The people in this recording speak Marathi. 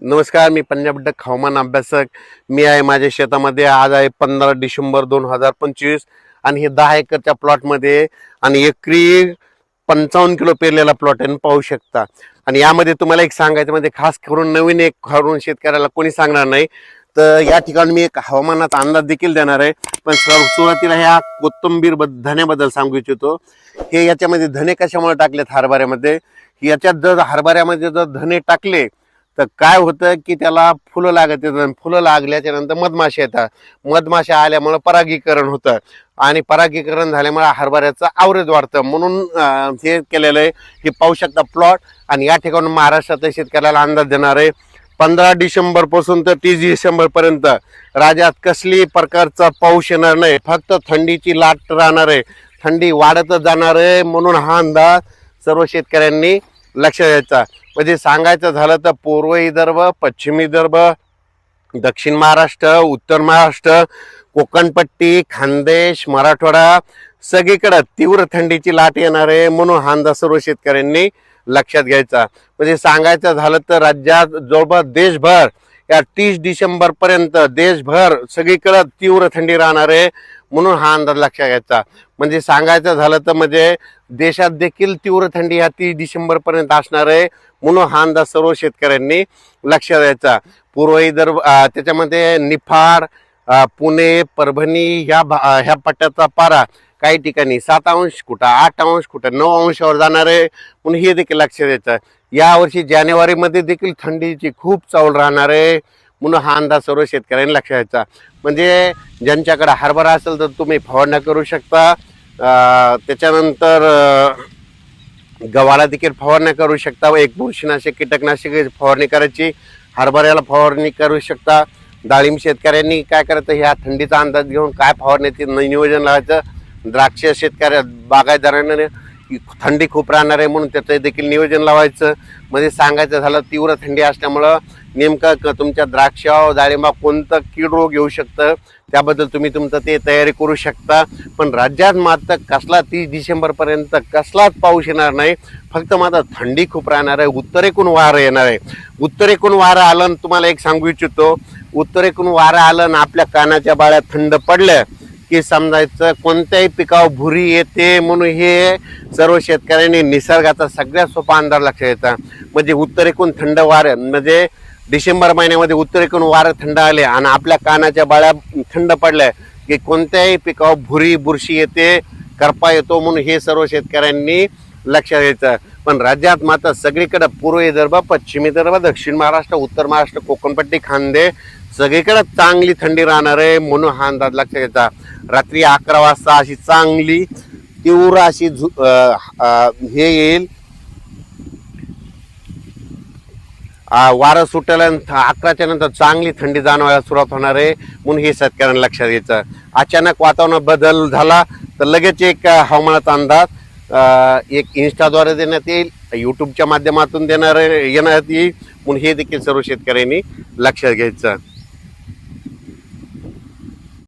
नमस्कार, मी पंजाब डक हवामान अभ्यासक. मी आहे माझ्या शेतामध्ये. आज आहे 15 डिसेंबर 2025 आणि हे 10 एकरच्या प्लॉटमध्ये आणि एकरी 55 किलो पेरलेला प्लॉट आहे, पाहू शकता. आणि यामध्ये तुम्हाला एक सांगायचं म्हणजे खास करून नवीन एक करून शेतकऱ्याला कोणी सांगणार नाही. तर या ठिकाणी मी एक हवामानाचा अंदाज देखील देणार आहे. पण सुरुवातीला ह्या कोथिंबीर धन्याबद्दल सांगू इच्छितो. हे याच्यामध्ये धने कशामुळे टाकलेत हरभऱ्यामध्ये, याच्यात जर हरभऱ्यामध्ये जर धने टाकले तर काय होतं की त्याला फुलं लागत येतात. फुलं लागल्याच्या नंतर मधमाशा येतात. मधमाशा आल्यामुळे परागीकरण होतं आणि परागीकरण झाल्यामुळे हरभऱ्याचं आवरेज वाढतं. म्हणून हे केलेलं आहे. हे पाहू शकता प्लॉट. आणि या ठिकाणी महाराष्ट्रात शेतकऱ्याला अंदाज देणार आहे 15 डिसेंबर पासून तर 30 डिसेंबर पर्यंत राज्यात कसली प्रकारचा पाऊस येणार नाही. फक्त थंडीची लाट राहणार आहे. थंडी वाढतच जाणार आहे. म्हणून हा अंदाज सर्व शेतकऱ्यांनी लक्ष द्यायचा. म्हणजे सांगायचं झालं तर पूर्व विदर्भ, पश्चिम विदर्भ, दक्षिण महाराष्ट्र, उत्तर महाराष्ट्र, कोकणपट्टी, खानदेश, मराठवाडा सगळीकडे तीव्र थंडीची लाट येणार आहे. म्हणून हा अंदाज सर्व शेतकऱ्यांनी लक्षात घ्यायचा. म्हणजे सांगायचं झालं तर राज्यात जवळपास देशभर या 30 डिसेंबर पर्यंत देशभर सगळीकडे तीव्र थंडी राहणार आहे. म्हणून हा अंदाज लक्षात घ्यायचा. म्हणजे सांगायचं झालं तर म्हणजे देशात देखील तीव्र थंडी ह्या 30 डिसेंबर पर्यंत असणार आहे. म्हणून हा अंदाज सर्व शेतकऱ्यांनी लक्षात द्यायचा. पूर्व विदर्भ त्याच्यामध्ये निफाड, पुणे, परभणी ह्या पट्ट्याचा पारा काही ठिकाणी 7 अंश, कुठं 8 अंश, कुठं 9 अंशावर जाणार आहे. म्हणून हे देखील लक्षात द्यायचं. यावर्षी जानेवारीमध्ये देखील थंडीची खूप चावल राहणार आहे. म्हणून हा अंदाज सर्व शेतकऱ्यांनी लक्षात द्यायचा. म्हणजे ज्यांच्याकडे हरभरा असेल तर तुम्ही फवारण्या करू शकता. त्याच्यानंतर गव्हाला देखील फवारण्या करू शकता. एक बुरशीनाशक, कीटकनाशक फवारणी करायची. हरभऱ्याला फवारणी करू शकता. डाळिंब शेतकऱ्यांनी काय करायचं, ह्या थंडीचा अंदाज घेऊन काय फवारण्याचे नियोजन लावायचं. द्राक्ष शेतकऱ्या बागायतदारांना थंडी खूप राहणार आहे म्हणून त्याचं देखील नियोजन लावायचं. म्हणजे सांगायचं झालं तीव्र थंडी असल्यामुळं नेमकं तुमच्या द्राक्ष, डाळिंबा कोणतं कीड रोग येऊ शकतं त्याबद्दल तुम्ही तुमचं ते तयारी करू शकता. पण राज्यात मात्र कसला 30 डिसेंबरपर्यंत कसलाच पाऊस येणार नाही. फक्त मात्र थंडी खूप राहणार आहे. उत्तरेकडून वारं येणार आहे. उत्तरेकडून वारं आलं, तुम्हाला एक सांगू इच्छितो, उत्तरेकडून वारं आलं ना आपल्या कानाच्या बाळ्यात थंड पडलं की समजायचं कोणत्याही पिकावर भुरी येते. म्हणून हे सर्व शेतकऱ्यांनी निसर्गाचा सगळ्यात सोपा अंदाज लक्षात घ्यायचा. म्हणजे उत्तरेकडून थंड वारं, म्हणजे डिसेंबर महिन्यामध्ये उत्तरेकडून वारं थंड आले आणि आपल्या कानाच्या बाळ्या थंड पडल्या की कोणत्याही पिकावर भुरी, बुरशी येते, करपा येतो. म्हणून हे सर्व शेतकऱ्यांनी लक्षात घ्यायचं. पण राज्यात मात्र सगळीकडे पूर्व विदर्भ, पश्चिम विदर्भ, दक्षिण महाराष्ट्र, उत्तर महाराष्ट्र, कोकणपट्टी, खानदेश सगळीकडे चांगली थंडी राहणार आहे. म्हणून हा अंदाज लक्षात घ्यायचा. रात्री 11 वाजता अशी चांगली तीव्र अशी हे येईल, वारं सुटल्यानंतर 11च्या नंतर चांगली थंडी जाणवायला सुरुवात होणार आहे. म्हणून हे शेतकऱ्यांना लक्षात घ्यायचं. अचानक वातावरण बदल झाला तर लगेच एक हवामानाचा अंदाज एक इन्स्टाद्वारे देण्यात येईल, यूट्यूबच्या माध्यमातून येण्यात येईल. म्हणून हे देखील सर्व शेतकऱ्यांनी लक्षात घ्यायचं.